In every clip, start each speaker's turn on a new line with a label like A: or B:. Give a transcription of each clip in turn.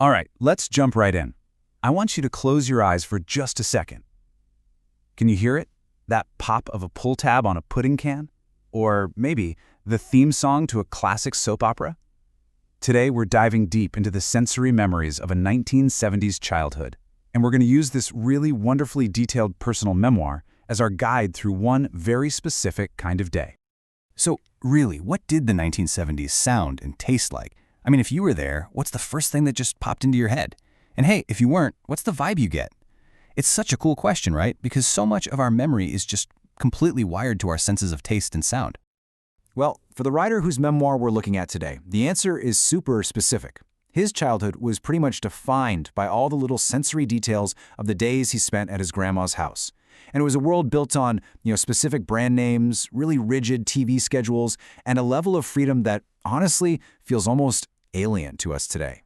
A: All right, let's jump right in. I want you to close your eyes for just a second. Can you hear it? That pop of a pull tab on a pudding can? Or maybe the theme song to a classic soap opera? Today, we're diving deep into the sensory memories of a 1970s childhood, and we're going to use this really wonderfully detailed personal memoir as our guide through one very specific kind of day.
B: So, really, what did the 1970s sound and taste like? I mean, if you were there, what's the first thing that just popped into your head? And hey, if you weren't, what's the vibe you get? It's such a cool question, right? Because so much of our memory is just completely wired to our senses of taste and sound.
C: Well, for the writer whose memoir we're looking at today, the answer is super specific. His childhood was pretty much defined by all the little sensory details of the days he spent at his grandma's house. And it was a world built on, specific brand names, really rigid TV schedules, and a level of freedom that, honestly, feels almost alien to us today.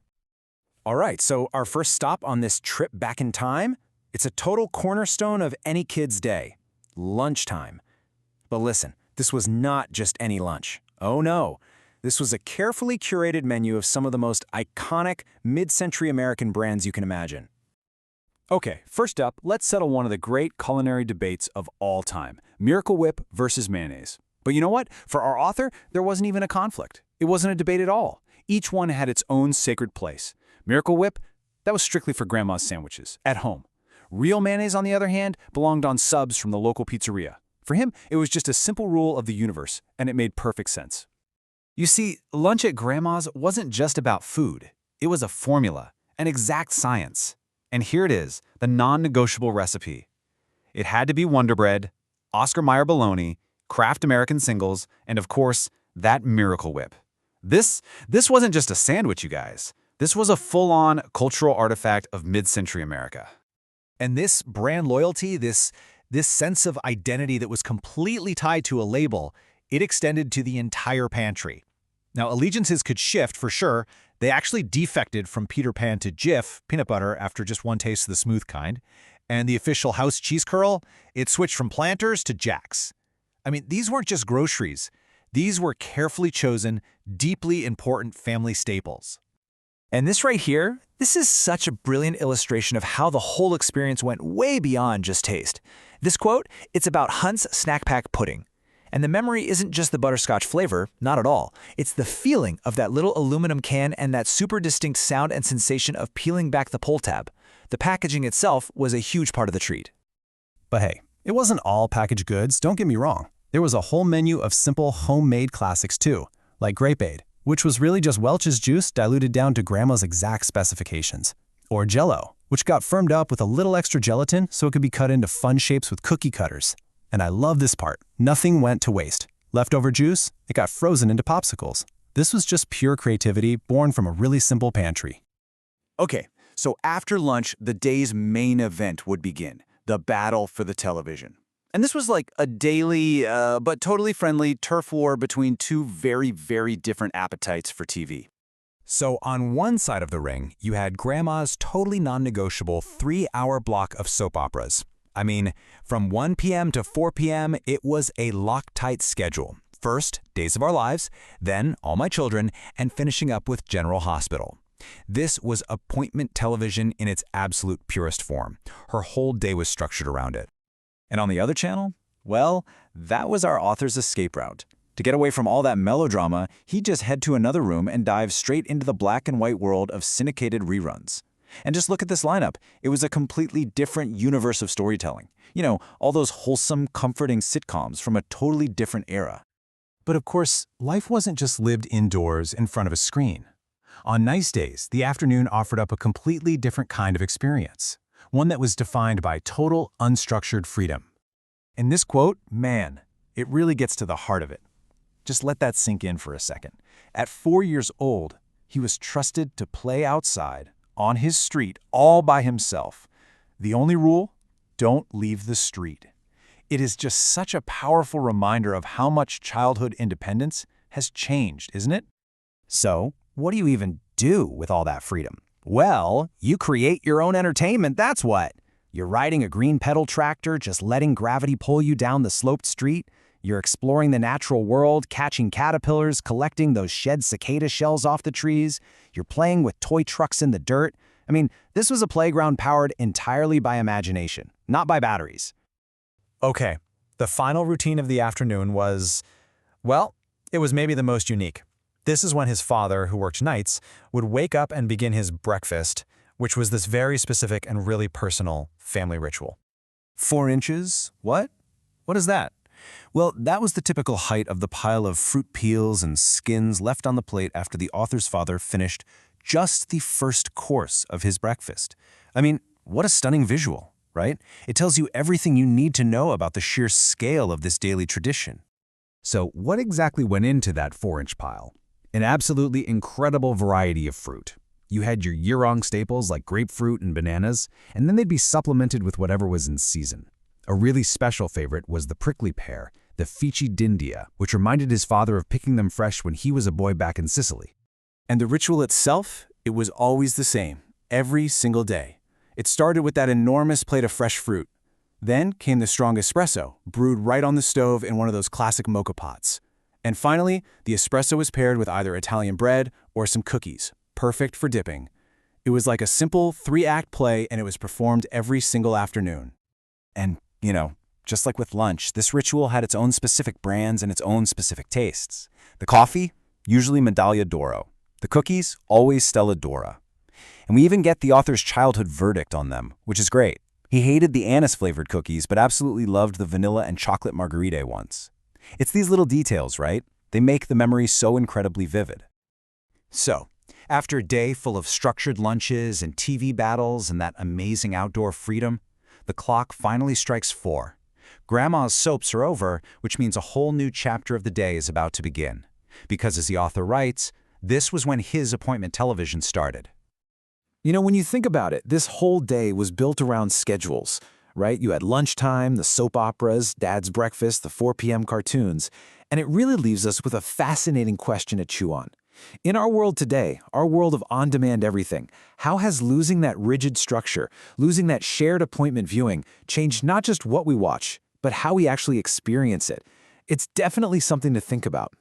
D: All right, so our first stop on this trip back in time, it's a total cornerstone of any kid's day, lunchtime. But listen, this was not just any lunch. Oh no, this was a carefully curated menu of some of the most iconic mid-century American brands you can imagine.
A: Okay, first up, let's settle one of the great culinary debates of all time, Miracle Whip versus mayonnaise. But you know what? For our author, there wasn't even a conflict. It wasn't a debate at all. Each one had its own sacred place. Miracle Whip, that was strictly for grandma's sandwiches, at home. Real mayonnaise, on the other hand, belonged on subs from the local pizzeria. For him, it was just a simple rule of the universe, and it made perfect sense.
B: You see, lunch at grandma's wasn't just about food. It was a formula, an exact science. And here it is, the non-negotiable recipe. It had to be Wonder Bread, Oscar Mayer bologna, Kraft American singles, and of course, that Miracle Whip. This wasn't just a sandwich, you guys. This was a full-on cultural artifact of mid-century America.
E: And this brand loyalty, this sense of identity that was completely tied to a label, it extended to the entire pantry. Now, allegiances could shift for sure. They actually defected from Peter Pan to Jif peanut butter after just one taste of the smooth kind. And the official house cheese curl, it switched from Planters to Jack's. I mean, these weren't just groceries. These were carefully chosen, deeply important family staples.
C: And this right here, this is such a brilliant illustration of how the whole experience went way beyond just taste. This quote, it's about Hunt's Snack Pack pudding. And the memory isn't just the butterscotch flavor, not at all. It's the feeling of that little aluminum can and that super distinct sound and sensation of peeling back the pull tab. The packaging itself was a huge part of the treat.
B: But hey, it wasn't all packaged goods, don't get me wrong. There was a whole menu of simple homemade classics too, like Grape-Aid, which was really just Welch's juice diluted down to grandma's exact specifications. Or Jell-O, which got firmed up with a little extra gelatin so it could be cut into fun shapes with cookie cutters. And I love this part. Nothing went to waste. Leftover juice, it got frozen into popsicles. This was just pure creativity born from a really simple pantry.
C: Okay, so after lunch, the day's main event would begin, the battle for the television. And this was like a daily, but totally friendly turf war between two very, very different appetites for TV.
D: So on one side of the ring, you had grandma's totally non-negotiable 3-hour block of soap operas. I mean, from 1 p.m. to 4 p.m., it was a Loctite schedule. First, Days of Our Lives, then All My Children, and finishing up with General Hospital. This was appointment television in its absolute purest form. Her whole day was structured around it.
C: And on the other channel? Well, that was our author's escape route. To get away from all that melodrama, he'd just head to another room and dive straight into the black and white world of syndicated reruns. And just look at this lineup. It was a completely different universe of storytelling. All those wholesome, comforting sitcoms from a totally different era.
E: But of course, life wasn't just lived indoors in front of a screen. On nice days, the afternoon offered up a completely different kind of experience, one that was defined by total, unstructured freedom. And this quote, man, it really gets to the heart of it. Just let that sink in for a second. At 4 years old, he was trusted to play outside, on his street, all by himself. The only rule? Don't leave the street. It is just such a powerful reminder of how much childhood independence has changed, isn't it?
D: So, what do you even do with all that freedom? Well, you create your own entertainment, that's what. You're riding a green pedal tractor, just letting gravity pull you down the sloped street.
B: You're exploring the natural world, catching caterpillars, collecting those shed cicada shells off the trees. You're playing with toy trucks in the dirt. I mean, this was a playground powered entirely by imagination, not by batteries.
C: Okay, the final routine of the afternoon was, well, it was maybe the most unique. This is when his father, who worked nights, would wake up and begin his breakfast, which was this very specific and really personal family ritual.
B: 4 inches? What? What is that? Well, that was the typical height of the pile of fruit peels and skins left on the plate after the author's father finished just the first course of his breakfast. I mean, what a stunning visual, right? It tells you everything you need to know about the sheer scale of this daily tradition.
A: So what exactly went into that 4-inch pile? An absolutely incredible variety of fruit. You had your year-long staples like grapefruit and bananas, and then they'd be supplemented with whatever was in season. A really special favorite was the prickly pear, the Fici d'India, which reminded his father of picking them fresh when he was a boy back in Sicily.
B: And the ritual itself, it was always the same, every single day. It started with that enormous plate of fresh fruit. Then came the strong espresso, brewed right on the stove in one of those classic mocha pots. And finally, the espresso was paired with either Italian bread or some cookies, perfect for dipping. It was like a simple 3-act play, and it was performed every single afternoon.
E: And, just like with lunch, this ritual had its own specific brands and its own specific tastes. The coffee, usually Medaglia d'Oro. The cookies, always Stella d'Oro. And we even get the author's childhood verdict on them, which is great. He hated the anise-flavored cookies, but absolutely loved the vanilla and chocolate margarita ones. It's these little details, right? They make the memory so incredibly vivid.
A: So, after a day full of structured lunches and TV battles and that amazing outdoor freedom, the clock finally strikes 4. Grandma's soaps are over, which means a whole new chapter of the day is about to begin. Because as the author writes, this was when his appointment television started.
B: When you think about it, this whole day was built around schedules, right? You had lunchtime, the soap operas, Dad's breakfast, the 4 p.m. cartoons, and it really leaves us with a fascinating question to chew on. In our world today, our world of on-demand everything, how has losing that rigid structure, losing that shared appointment viewing, changed not just what we watch, but how we actually experience it? It's definitely something to think about.